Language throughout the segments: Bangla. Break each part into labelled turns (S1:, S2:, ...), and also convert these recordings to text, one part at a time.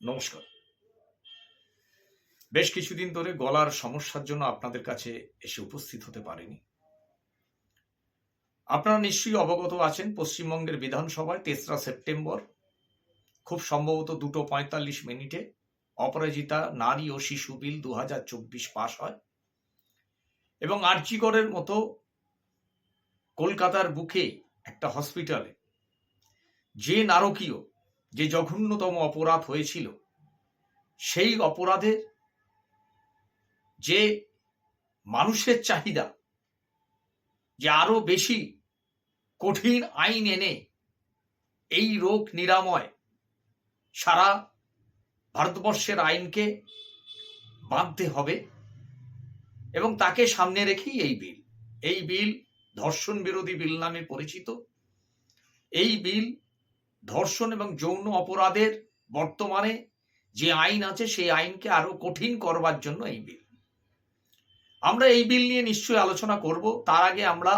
S1: নমস্কার। বেশ কিছুদিন ধরে গলার সমস্যার জন্য আপনাদের কাছে এসে উপস্থিত হতে পারিনি। আপনারা নিশ্চয়ই অবগত আছেন, পশ্চিমবঙ্গের বিধানসভায় ৩রা সেপ্টেম্বর খুব সম্ভবত 2:৪৫ অপরাজিতা নারী ও শিশু বিল ২০২৪ পাস হয় এবং আরজিকরের মতো কলকাতার বুকে একটা হসপিটালে যে নারকীয়, যে জঘন্যতম অপরাধ হয়েছিল, সেই অপরাধের যে মানুষের চাহিদা যে আরো বেশি কঠিন আইন এনে এই রোগ নিরাময় সারা ভারতবর্ষের আইনকে বাঁধতে হবে এবং তাকে সামনে রেখেই এই বিল ধর্ষণ বিরোধী বিল নামে পরিচিত। এই বিল ধর্ষণ এবং যৌন অপরাধের বর্তমানে যে আইন আছে সেই আইনকে আরো কঠিন করবার জন্য এই বিল। আমরা এই বিল নিয়ে নিশ্চয়ই আলোচনা করব। তার আগে আমরা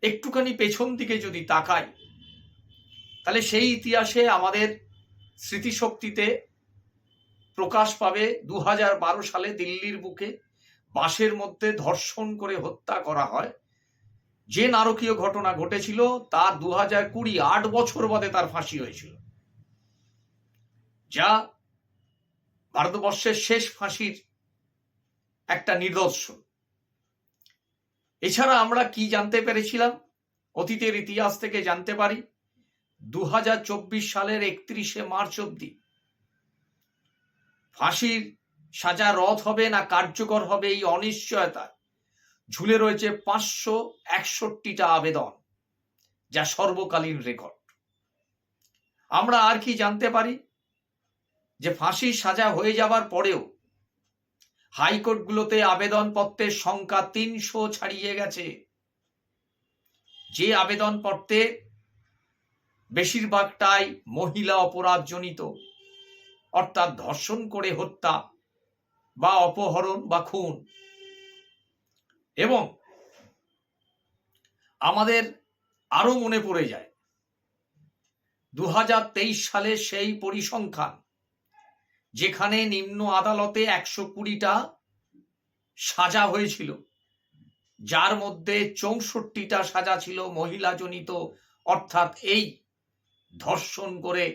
S1: একটুখানি পেছন দিকে যদি তাকাই, তাহলে সেই ইতিহাসে আমাদের স্মৃতিশক্তিতে প্রকাশ পাবে ২০১২ সালে দিল্লির বুকে বাসের মধ্যে ধর্ষণ করে হত্যা করা হয়। যে নারকীয় ঘটনা ঘটেছিল তা ২০২০ ৮ বছর বাদে তার ফাঁসি হয়েছিল, যা ভারতবর্ষের শেষ ফাঁসির একটা নিদর্শন। এছাড়া আমরা কি জানতে পেরেছিলাম, অতীতের ইতিহাস থেকে জানতে পারি ২০২৪ সালের ৩১শে মার্চ অবধি ফাঁসির সাজা রদ হবে না কার্যকর হবে এই অনিশ্চয়তায় ঝুলে রয়েছে ৫৬১টা আবেদন, যা সর্বকালীন রেকর্ড। আমরা আর কি জানতে পারি, যে ফাঁসির সাজা হয়ে যাবার পরেও হাইকোর্টগুলোতে আবেদনপত্রের সংখ্যা ৩০০ ছাড়িয়ে গেছে। যে আবেদনপত্রে বেশিরভাগটাই মহিলা অপরাধজনিত, অর্থাৎ ধর্ষণ করে হত্যা বা অপহরণ বা খুন। এবং আমাদের আরো মনে পড়ে যায় ২০২৩ সালে সেই পরিসংখ্যান, যেখানে নিম্ন আদালতে ১২০টা সাজা হয়েছিল, যার মধ্যে ৬৪টা সাজা ছিল মহিলাজনিত, অর্থাৎ এই ধর্ষণ করে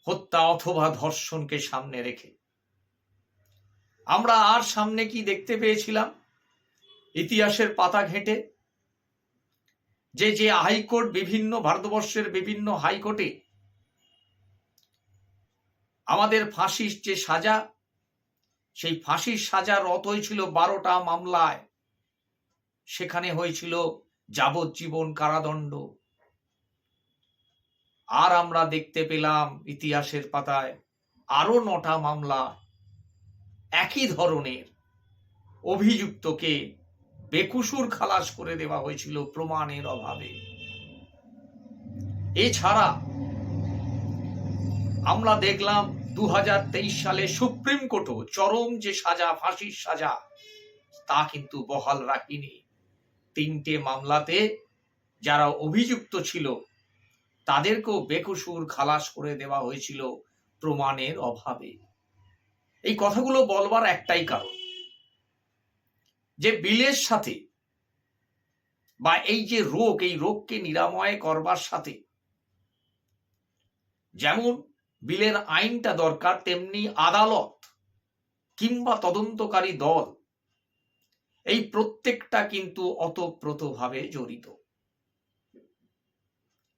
S1: হত্যা অথবা ধর্ষণকে সামনে রেখে। আমরা আর সামনে কি দেখতে পেয়েছিলাম ইতিহাসের পাতা ঘেঁটে, যে হাইকোর্ট, বিভিন্ন ভারতবর্ষের বিভিন্ন হাইকোর্টে আমাদের ফাঁসির যে সাজা, সেই ফাঁসির সাজা রদ হয়েছিল ১২টা মামলায়। সেখানে হয়েছিল যাবজ্জীবন কারাদণ্ড। আর আমরা দেখতে পেলাম ইতিহাসের পাতায় আরো ৯টা মামলা একই ধরনের অভিযুক্তকে বেকসুর খালাস করে দেওয়া হয়েছিল প্রমাণের অভাবে। এছাড়া আমরা দেখলাম ২০২৩ সালে সুপ্রিম কোর্টও চরম যে সাজা, ফাঁসির সাজা, তা কিন্তু বহাল রাখেনি। ৩টে মামলাতে যারা অভিযুক্ত ছিল তাদেরকেও বেকসুর খালাস করে দেওয়া হয়েছিল প্রমাণের অভাবে। এই কথাগুলো বলবার একটাই কারণ, যে বিলের সাথে বা এই যে রোগ, এই রোগকে নিরাময় করবার সাথে যেমন বিলের আইনটা দরকার, তেমনি আদালত কিংবা তদন্তকারী দল, এই প্রত্যেকটা কিন্তু ওতপ্রোতভাবে জড়িত।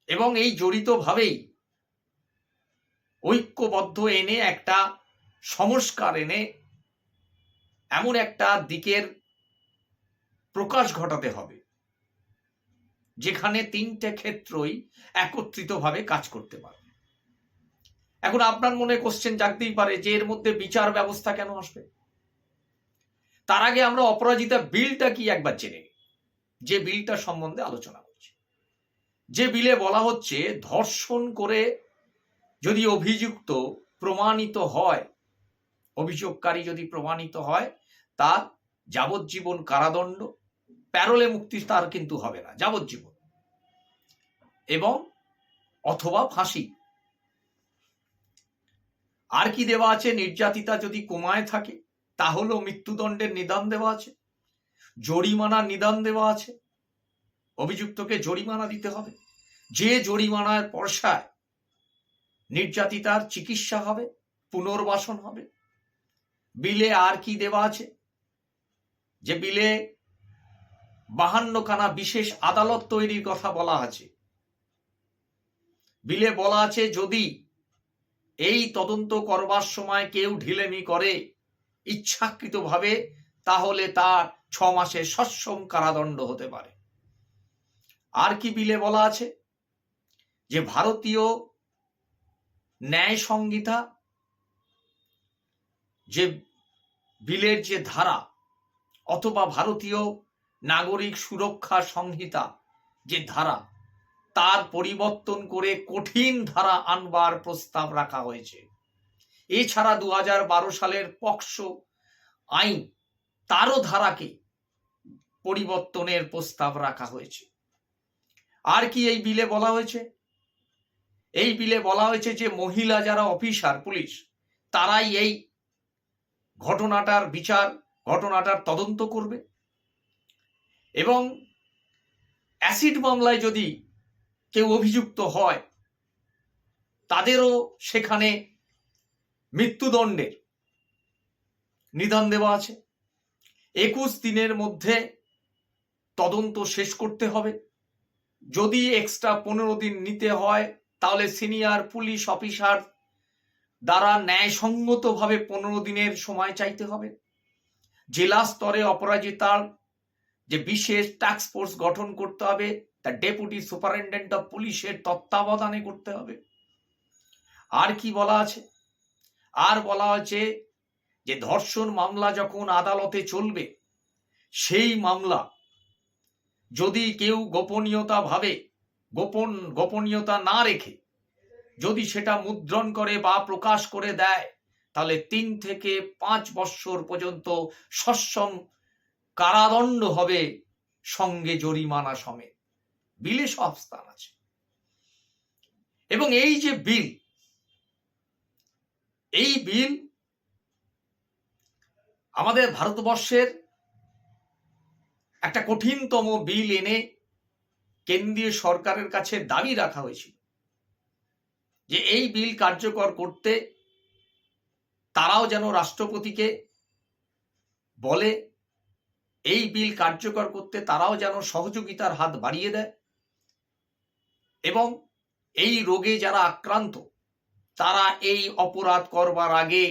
S1: এবং এই জড়িত ভাবেই ঐক্যবদ্ধ এনে একটা সংস্কার এনে এমন একটা দিকের প্রকাশ ঘটাতে হবে যেখানে ৩টে ক্ষেত্রই একত্রিতভাবে কাজ করতে পারবে। এখন আপনার মনে কোশ্চেন জাগতেই পারে যে এর মধ্যে বিচার ব্যবস্থা কেন আসবে? তার আগে আমরা অপরাজিতা বিলটা কি একবার জেনে নিই, যে বিলটা সম্বন্ধে আলোচনা করছি। যে বিলে বলা হচ্ছে, ধর্ষণ করে যদি অভিযুক্ত প্রমাণিত হয়, অভিযোগকারী যদি প্রমাণিত হয়, তার যাবজ্জীবন কারাদণ্ড, প্যারোলে মুক্তি তার কিন্তু হবে না, যাবজ্জীবন, এবং অথবা ফাঁসি। আর কি দেওয়া আছে? নির্যাতিতা যদি কোমায় থাকে তাহলেও মৃত্যুদণ্ডের নিদান দেওয়া আছে, জরিমানার নিদান দেওয়া আছে, অভিযুক্তকে জরিমানা দিতে হবে, যে জরিমানার পয়সায় নির্যাতিতার চিকিৎসা হবে, পুনর্বাসন হবে। বিলে আর কি দেওয়া আছে? যে বিলে 52খানা বিশেষ আদালত তৈরির কথা বলা আছে। বিলে বলা আছে যদি এই তদন্ত করবার সময় কেউ ঢিলেমি করে ইচ্ছাকৃতভাবে, তাহলে তার 6 মাসের সশ্রম কারাদণ্ড হতে পারে। আর কি বিলে বলা আছে? যে ভারতীয় ন্যায় সংহিতা, যে বিলের যে ধারা, অথবা ভারতীয় নাগরিক সুরক্ষা সংহিতা যে ধারা, তার পরিবর্তন করে কঠিন ধারা আনবার প্রস্তাব রাখা হয়েছে। এছাড়া 2012 সালের পক্সো আইন, তারও ধারাকে পরিবর্তনের প্রস্তাব রাখা হয়েছে। আর কি এই বিলে বলা হয়েছে? এই বিলে বলা হয়েছে যে মহিলা যারা অফিসার পুলিশ, তারাই এই ঘটনাটার বিচার, ঘটনাটার তদন্ত করবে। এবং অ্যাসিড মামলায় যদি কেউ অভিযুক্ত হয়, তাদেরও সেখানে মৃত্যুদণ্ডের নিদান দেওয়া আছে। 21 দিনের মধ্যে তদন্ত শেষ করতে হবে। যদি এক্সট্রা 15 দিন নিতে হয়, তাহলে সিনিয়র পুলিশ অফিসার দ্বারা ন্যায়সঙ্গতভাবে 15 দিনের সময় চাইতে হবে। জেলা স্তরে অপরাজিতার যে বিশেষ টাস্ক ফোর্স গঠন করতে হবে, তা ডেপুটি সুপারিনটেন্ডেন্ট অফ পুলিশের তত্ত্বাবধানে করতে হবে। আর কি বলা আছে? আর বলা আছে যে ধর্ষণ মামলা যখন আদালতে চলবে, সেই মামলা যদি কেউ গোপনীয়তা না রেখে যদি সেটা মুদ্রণ করে বা প্রকাশ করে দেয়, তাহলে 3 থেকে 5 বৎসর পর্যন্ত সশ্রম কারাদণ্ড হবে, সঙ্গে জরিমানা সমেত। বিলে সব স্থান আছে। এবং এই যে বিল, এই বিল আমাদের ভারতবর্ষের একটা কঠিনতম বিল এনে কেন্দ্রীয় সরকারের কাছে দাবি রাখা হয়েছিল যে এই বিল কার্যকর করতে তারাও যেন রাষ্ট্রপতিকে বলে, এই বিল কার্যকর করতে তারাও যেন সহযোগিতার হাত বাড়িয়ে দেয়, এবং এই রোগে যারা আক্রান্ত তারা এই অপরাধ করবার আগে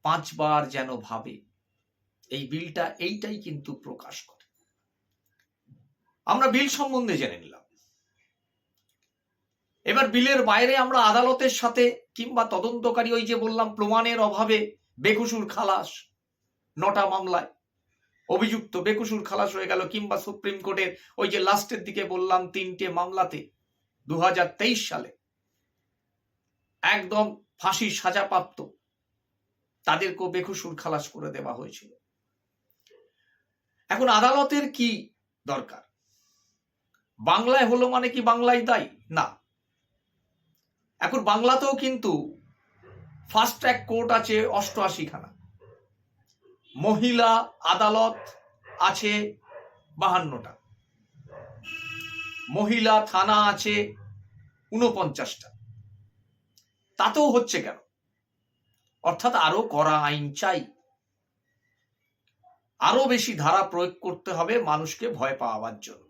S1: 5 বার যেন ভাবে। এই বিলটা এইটাই কিন্তু প্রকাশ করে। আমরা বিল সম্বন্ধে জেনে নিলাম। এবার বিলের বাইরে আমরা আদালতের সাথে কিংবা তদন্তকারী, ওই যে বললাম প্রমাণের অভাবে বেকসুর খালাস, 9টা মামলায় অভিযুক্ত বেকসুর খালাস হয়ে গেল, কিংবা সুপ্রিম কোর্টের ওই যে লাস্টের দিকে বললাম 3টে মামলাতে 2023 সালে একদম ফাঁসির সাজাপ্রাপ্ত তাদেরকেও বেকসুর খালাস করে দেওয়া হয়েছিল। এখন আদালতের কি দরকার? বাংলায় হলো মানে কি বাংলায় দায়ী? না। এখন বাংলাতেও কিন্তু ফাস্ট ট্র্যাক কোর্ট আছে 88খানা, মহিলা আদালত আছে 52টা, মহিলা থানা আছে 49টা। তাতেও হচ্ছে কেন? অর্থাৎ আরো কড়া আইন চাই, আরো বেশি ধারা প্রয়োগ করতে হবে মানুষকে ভয় পাওয়ার জন্য।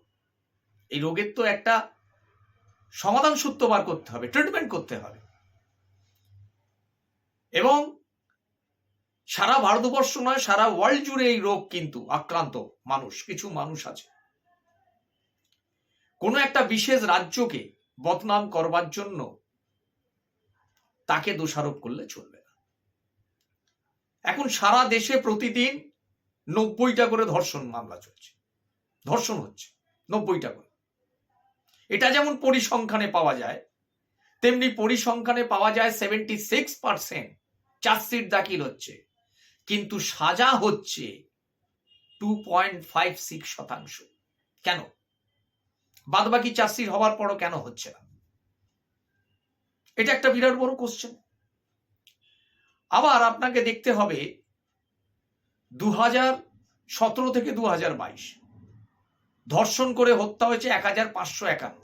S1: এই রোগের তো একটা সমাধান সূত্র বার করতে হবে, ট্রিটমেন্ট করতে হবে। এবং সারা ভারতবর্ষ নয়, সারা ওয়ার্ল্ড জুড়ে এই রোগ কিন্তু আক্রান্ত মানুষ, কিছু মানুষ আছে। কোনো একটা বিশেষ রাজ্যকে বদনাম করবার জন্য তাকে দোষারোপ করলে চলবে না। এখন সারা দেশে প্রতিদিন 90টা করে ধর্ষণ মামলা চলছে, ধর্ষণ হচ্ছে 90টা করে। এটা যেমন পরিসংখ্যানে পাওয়া যায়, তেমনি পরিসংখ্যানে পাওয়া যায় 76% চার্জশিট দাখিল হচ্ছে, কিন্তু সাজা হচ্ছে 2.56%। কেন? বাদবাকি চার্জশিট হওয়ার পরও কেন হচ্ছে না? এটা একটা বিরাট বড় কোশ্চেন। আবার আপনাকে দেখতে হবে 2017 থেকে 2022 ধর্ষণ করে হত্যা হয়েছে 1551,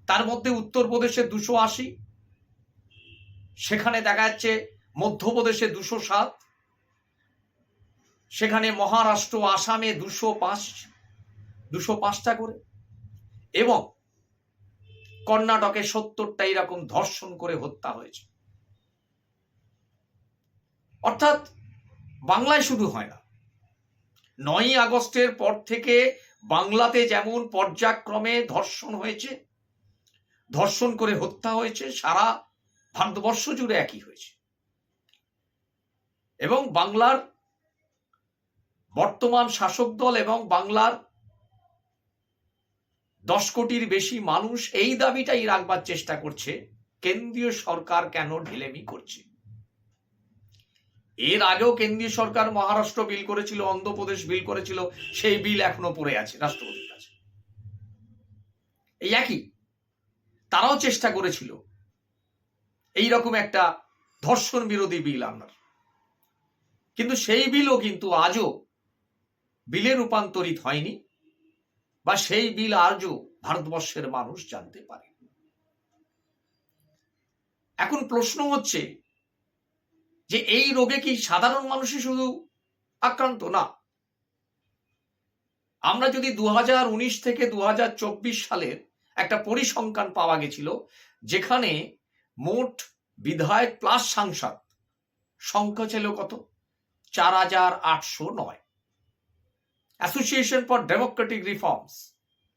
S1: তার মধ্যে উত্তরপ্রদেশে 280, সেখানে দেখা যাচ্ছে মধ্যপ্রদেশে 207, সেখানে মহারাষ্ট্র আসামে 205টা করে, এবং কর্ণাটকে 70টা এরকম ধর্ষণ করে হত্যা হয়েছে। অর্থাৎ বাংলায় শুধু হয় না, 9ই আগস্টের পর থেকে বাংলাতে যেমন পর্যায়ক্রমে ধর্ষণ হয়েছে, ধর্ষণ করে হত্যা হয়েছে, সারা ভারতবর্ষ জুড়ে একই হয়েছে। এবং বাংলার বর্তমান শাসক দল এবং বাংলার 10 কোটির বেশি মানুষ এই দাবিটাই রাখবার চেষ্টা করছে, কেন্দ্রীয় সরকার কেন ঢিলেমি করছে। এর আগেও কেন্দ্রীয় সরকার মহারাষ্ট্র বিল করেছিল, অন্ধ্রপ্রদেশ বিল করেছিল, সেই বিল এখনো পড়ে আছে রাষ্ট্রপতির কাছে। এই একই, তারাও চেষ্টা করেছিল এইরকম একটা ধর্ষণ বিরোধী বিল আনার, কিন্তু সেই বিলও কিন্তু আজও বিলে রূপান্তরিত হয়নি, বা সেই বিল আজও ভারতবর্ষের মানুষ জানতে পারে। এখন প্রশ্ন হচ্ছে যে এই রোগে কি সাধারণ মানুষই শুধু আক্রান্ত? না, আমরা যদি 2019 থেকে 2024 সালের একটা পরিসংখ্যান পাওয়া গেছিল, যেখানে মোট বিধায়ক প্লাস সাংসদ সংখ্যা ছিল কত? 4809। অ্যাসোসিয়েশন ফর ডেমোক্রেটিক রিফর্মস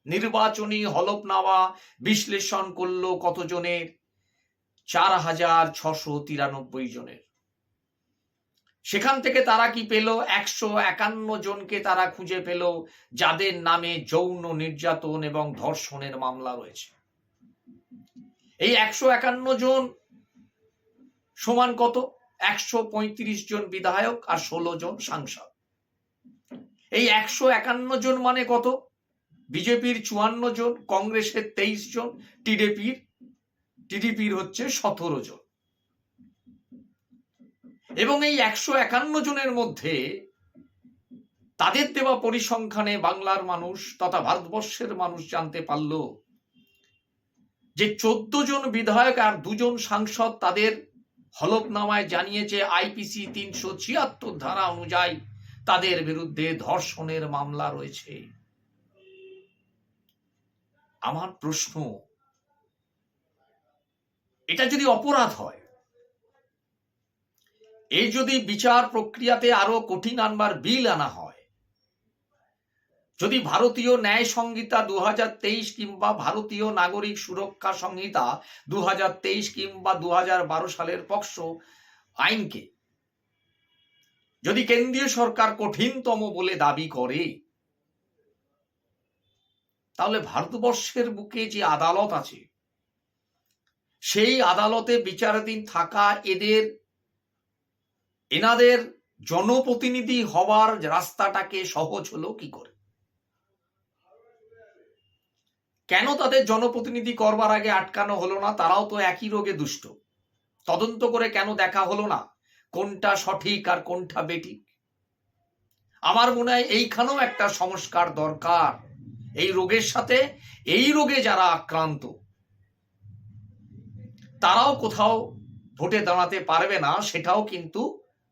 S1: নির্বাচনী হলফনামা বিশ্লেষণ করলো কতজনের? 4693 জনের। সেখান থেকে তারা কি পেল? 151 জনকে তারা খুঁজে পেল যাদের নামে যৌন নির্যাতন এবং ধর্ষণের মামলা রয়েছে। এই 151 জন সমান কত? 135 জন বিধায়ক আর 16 জন সাংসদ। এই 151 জন মানে কত? বিজেপির 54 জন, কংগ্রেসের 23 জন, টিডিপির হচ্ছে 17 জন। এবং এই 151 জনের মধ্যে তাদের দেওয়া পরিসংখ্যানে বাংলার মানুষ তথা ভারতবর্ষের মানুষ জানতে পারল যে 14 জন বিধায়ক আর 2 জন সাংসদ তাদের হলফনামায় জানিয়েছে আইপিসি 376 ধারা অনুযায়ী তাদের বিরুদ্ধে ধর্ষণের মামলা রয়েছে। আমার প্রশ্ন, এটা যদি অপরাধ হয়, এই যদি বিচার প্রক্রিয়াতে আরো কঠিন আনবার বিল আনা হয়, যদি ভারতীয় ন্যায় সংহিতা 2023 কিংবা ভারতীয় নাগরিক সুরক্ষা সংহিতা 2023 কিংবা 2012 সালের পক্সো আইনকে যদি কেন্দ্রীয় সরকার কঠিনতম বলে দাবি করে, তাহলে ভারতবর্ষের বুকে যে আদালত আছে, সেই আদালতে বিচারাধীন থাকা এনাদের জনপ্রতিনিধি হওয়ার রাস্তাটাকে সহজ হলো কি করে? কেন তাদের জনপ্রতিনিধি করবার আগে আটকানো হলো না? তারাও তো একই রোগে দুষ্ট। তদন্ত করে কেন দেখা হলো না কোনটা সঠিক আর কোনটা বেঠিক? আমার মনে হয় এইখানেও একটা সংস্কার দরকার। এই রোগের সাথে, এই রোগে যারা আক্রান্ত তারাও কোথাও ভোটে দাঁড়াতে পারবে না, সেটাও কিন্তু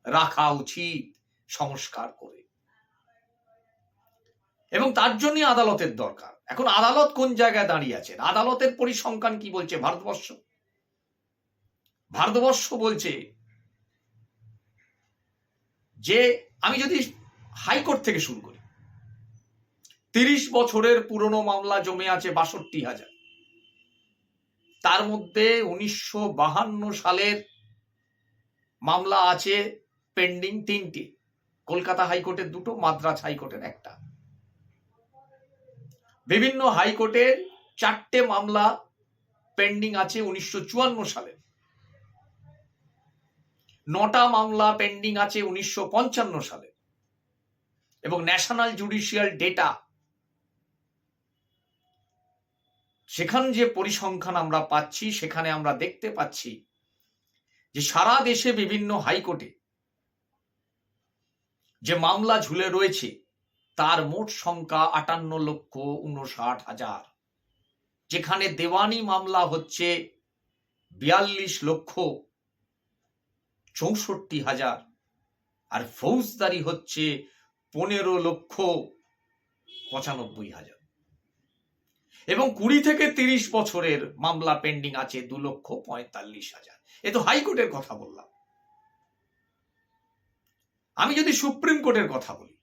S1: রাখা উচিত সংস্কার করে। এবং তার জন্য আদালতের দরকার। এখন আদালত কোন জায়গায় দাঁড়িয়ে আছে? আদালতের পরিসংখ্যান কি বলছে? ভারতবর্ষ বলছে যে, আমি যদি হাইকোর্ট থেকে শুরু করি, 30 বছরের পুরনো মামলা জমে আছে 62,000। তার মধ্যে 1952 সালের মামলা আছে পেন্ডিং 3টে, কলকাতা হাইকোর্টের 2টো, মাদ্রাজ হাইকোর্টের 1টা। বিভিন্ন হাইকোর্টের 4টে মামলা পেন্ডিং আছে 1954 সালের। 9টা মামলা পেন্ডিং আছে 1955 সালে। এবং ন্যাশনাল জুডিশিয়াল ডেটা, সেখান যে পরিসংখ্যান আমরা পাচ্ছি, সেখানে আমরা দেখতে পাচ্ছি যে সারা দেশে বিভিন্ন হাইকোর্টে যে মামলা ঝুলে রয়েছে তার মোট সংখ্যা 58,59,000, যেখানে দেওয়ানি মামলা হচ্ছে 42,64,000 আর ফৌজদারি হচ্ছে 15,95,000 এবং 20 থেকে 30 বছরের মামলা পেন্ডিং আছে 2,45,000। এ তো হাইকোর্টের কথা বললাম। আমি যদি সুপ্রিম কোর্টের কথা বলি,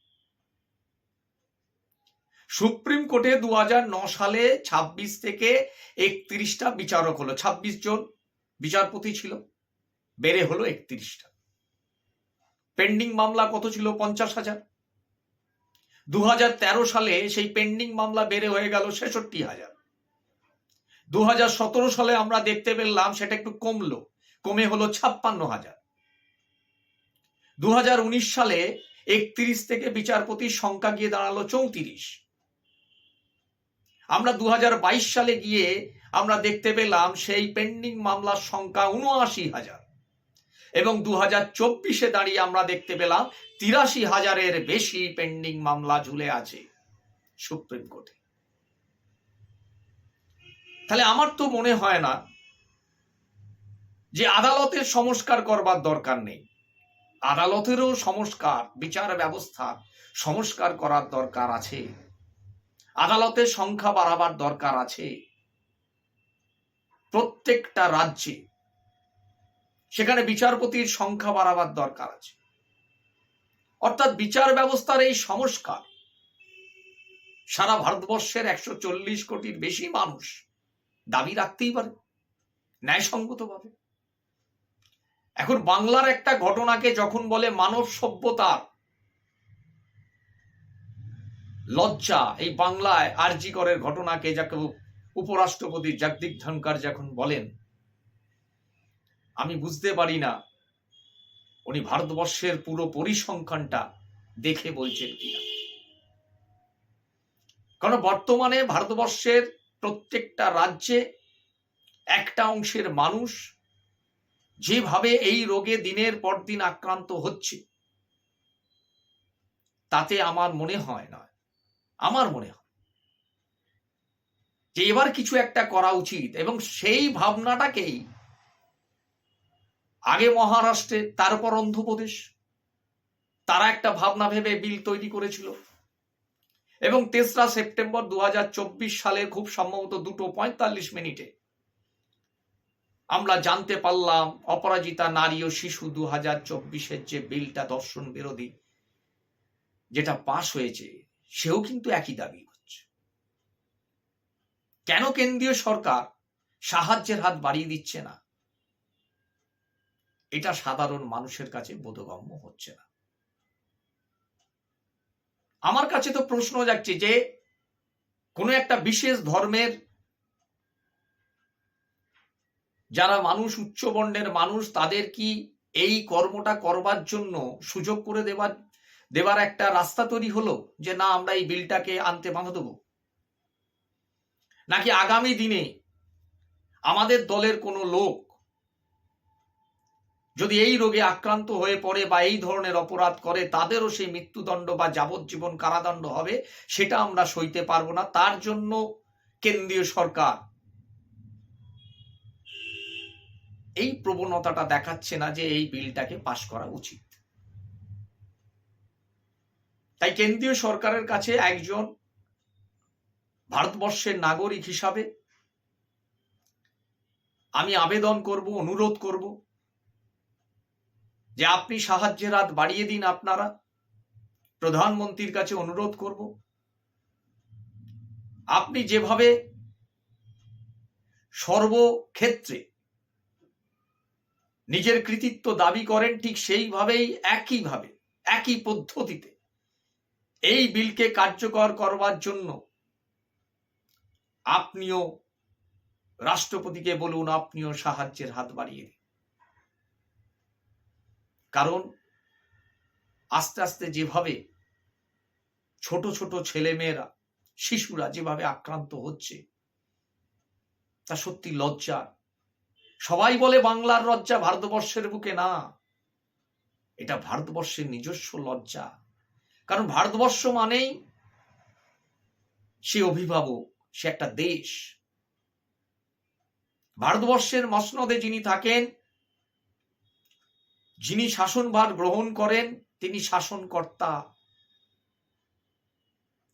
S1: সুপ্রিম কোর্টে 2009 সালে 26 থেকে 31টা বিচারক হলো, 26 জন বিচারপতি ছিল, বেড়ে হলো 31টা। পেন্ডিং মামলা কত ছিল? 50,000। 2013 সালে সেই পেন্ডিং মামলা বেড়ে হয়ে গেল 66,000। 2017 সালে আমরা দেখতে পেলাম সেটা একটু কমে হলো 56,000। 2019 সালে 31 থেকে বিচারপতির সংখ্যা গিয়ে দাঁড়ালো 34। আমরা 2022 সালে গিয়ে আমরা দেখতে পেলাম সেই পেন্ডিং মামলার সংখ্যা 79,000 এবং 2024-এ দাঁড়িয়ে আমরা দেখতে পেলাম 83,000-এর বেশি পেন্ডিং মামলা ঝুলে আছে সুপ্রিম কোর্টে। তাহলে আমার তো মনে হয় না যে আদালতের সংস্কার করবার দরকার নেই। আদালতেরও সংস্কার, বিচার ব্যবস্থা সংস্কার করার দরকার আছে, আদালতের সংখ্যা বাড়াবার দরকার আছে। প্রত্যেকটা রাজ্যে সেখানে বিচারপতির সংখ্যা বাড়াবার দরকার আছে। অর্থাৎ বিচার ব্যবস্থার এই সংস্কার সারা ভারতবর্ষের 140 কোটির বেশি মানুষ দাবি রাখতেই পারে ন্যায়সঙ্গতভাবে। এখন বাংলার একটা ঘটনাকে যখন বলে মানব সভ্যতার লজ্জা, এই বাংলায় আরজি করের ঘটনাকে যাকে উপরাষ্ট্রপতি জগদীপ ধনখড় যখন বলেন, আমি বুঝতে পারি না উনি ভারতবর্ষের পুরো পরিসংখ্যানটা দেখে বলছেন কিনা। কারণ বর্তমানে ভারতবর্ষের প্রত্যেকটা রাজ্যে একটা অংশের মানুষ যেভাবে এই রোগে দিনের পর দিন আক্রান্ত হচ্ছে, তাতে আমার মনে হয় যে এবার কিছু একটা করা উচিত। এবং সেই ভাবনাটাকেই আগে মহারাষ্ট্রে, তারপর অন্ধ্রপ্রদেশ, তারা একটা ভাবনা ভেবে বিল তৈরি করেছিল এবং 3রা সেপ্টেম্বর 2024 সালে খুব সম্ভবত 2:45 আমরা জানতে পারলাম অপরাজিতা নারী ও শিশু 2024-এর যে বিলটা ধর্ষণ বিরোধী যেটা পাশ হয়েছে, সেও কিন্তু একই দাবি হচ্ছে। কেন কেন্দ্রীয় সরকার সাহায্যের হাত বাড়িয়ে দিচ্ছে না, এটা সাধারণ মানুষের কাছে বোধগম্য হচ্ছে না। আমার কাছে তো প্রশ্ন যাচ্ছে যে কোনো একটা বিশেষ ধর্মের যারা মানুষ, উচ্চবর্ণের মানুষ, তাদের কি এই কর্মটা করবার জন্য সুযোগ করে দেবার একটা রাস্তা তৈরি হলো যে না আমরা এই বিলটাকে আনতে বাধা দেব? নাকি আগামী দিনে আমাদের দলের কোনো লোক যদি এই রোগে আক্রান্ত হয়ে পড়ে বা এই ধরনের অপরাধ করে, তাদেরও সেই মৃত্যুদণ্ড বা যাবজ্জীবন কারাদণ্ড হবে, সেটা আমরা সইতে পারবো না। তার জন্য কেন্দ্রীয় সরকার এই প্রবণতাটা দেখাচ্ছে না যে এই বিলটাকে পাশ করা উচিত। তাই কেন্দ্রীয় সরকারের কাছে একজন ভারতবর্ষের নাগরিক হিসাবে আমি আবেদন করব, অনুরোধ করব যে আপনি সাহায্যের হাত বাড়িয়ে দিন। আপনারা প্রধানমন্ত্রীর কাছে অনুরোধ করব, আপনি যেভাবে সর্বক্ষেত্রে নিজের কৃতিত্ব দাবি করেন, ঠিক সেইভাবেই একই পদ্ধতিতে এই বিলকে কার্যকর করবার জন্য আপনিও রাষ্ট্রপতিকে বলুন, আপনিও সাহায্যের হাত বাড়িয়ে দিন। কারণ আস্তে আস্তে যেভাবে ছোট ছোট ছেলেমেয়েরা, শিশুরা যেভাবে আক্রান্ত হচ্ছে, তা সত্যি লজ্জা। সবাই বলে বাংলার লজ্জা ভারতবর্ষের বুকে, না, এটা ভারতবর্ষের নিজস্ব লজ্জা। কারণ ভারতবর্ষ মানেই সে অভিভাবক, সে একটা দেশ। ভারতবর্ষের মসনদে যিনি থাকেন, যিনি শাসনভার গ্রহণ করেন, তিনি শাসনকর্তা,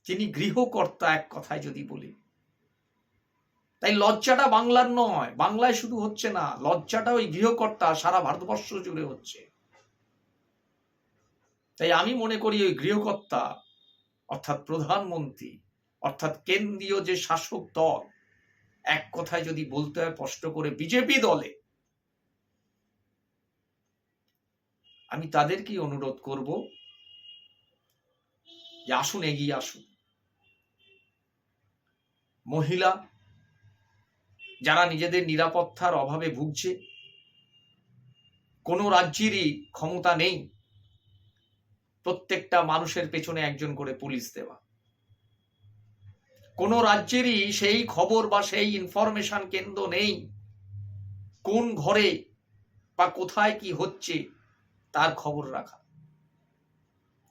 S1: তিনি গৃহকর্তা, এক কথায় যদি বলি। তাই লজ্জাটা বাংলার নয়, বাংলায় শুধু হচ্ছে না, লজ্জাটা ওই গৃহকর্তা সারা ভারতবর্ষ জুড়ে হচ্ছে। তাই আমি মনে করি ওই গৃহকর্তা অর্থাৎ প্রধানমন্ত্রী অর্থাৎ কেন্দ্রীয় যে শাসক দল, এক কথায় যদি বলতে হয় স্পষ্ট করে বিজেপি দলে, আমি তাদেরকেই অনুরোধ করব যে আসুন, এগিয়ে আসুন। মহিলা যারা নিজেদের নিরাপত্তার অভাবে ভুগছে, কোনো রাজ্যেরই ক্ষমতা নেই প্রত্যেকটা মানুষের পেছনে একজন করে পুলিশ দেওয়া, কোনো রাজ্যেরই সেই খবর বা সেই ইনফরমেশন কেন্দ্র নেই কোন ঘরে বা কোথায় কি হচ্ছে তার খবর রাখা।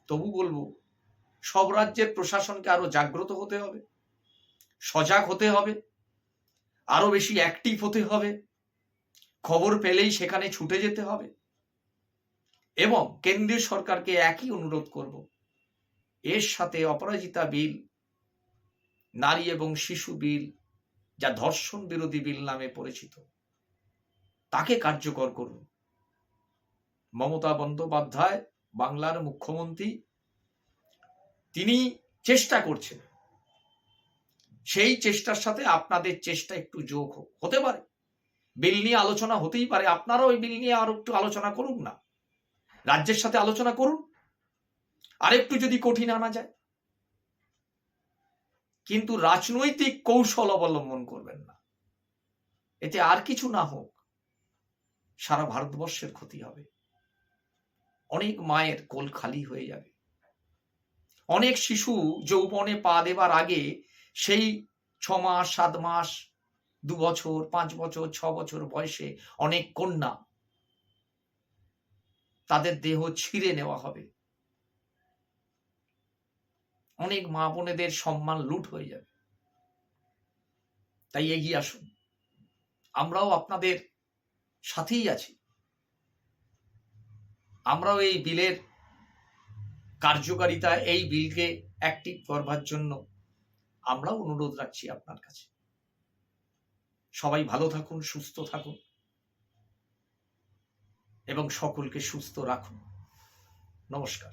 S1: তবু বলবো সব রাজ্যের প্রশাসনকে আরো জাগ্রত হতে হবে, সজাগ হতে হবে, আরো বেশি অ্যাক্টিভ হতে হবে, খবর পেলেই সেখানে ছুটে যেতে হবে। এবং কেন্দ্রীয় সরকারকে একই অনুরোধ করব, এর সাথে অপরাজিতা বিল, নারী এবং শিশু বিল, যা ধর্ষণ বিরোধী বিল নামে পরিচিত, তাকে কার্যকর করুন। মমতা বন্দ্যোপাধ্যায় বাংলার মুখ্যমন্ত্রী, তিনি চেষ্টা করছেন, সেই চেষ্টার সাথে আপনাদের চেষ্টা একটু যোগ হতে পারে। বিল নিয়ে আলোচনা হতেই পারে, আপনারা ওই বিল নিয়ে আরো একটু আলোচনা করুন না, রাজ্যের সাথে আলোচনা করুন, আরেকটু যদি কঠিন আনা যায়। কিন্তু রাজনৈতিক কৌশল অবলম্বন করবেন না, এতে আর কিছু না হোক সারা ভারতবর্ষের ক্ষতি হবে। অনেক মায়ের কোল খালি হয়ে যাবে, অনেক শিশু যৌবনে পা দেবার আগে সেই 6 মাস 7 মাস 2 বছর 5 বছর 6 বছর বয়সে অনেক কন্যা, তাদের দেহ ছিঁড়ে নেওয়া হবে, অনেক মা বোনেদের সম্মান লুট হয়ে যাবে। তাই এগিয়ে আসুন, আমরাও আপনাদের সাথেই আছি, আমরাও এই বিলের কার্যকারিতা, এই বিলকে অ্যাক্টিভ করবার জন্য আমরাও অনুরোধ রাখছি আপনার কাছে। সবাই ভালো থাকুন, সুস্থ থাকুন এবং সকলকে সুস্থ রাখুন। নমস্কার।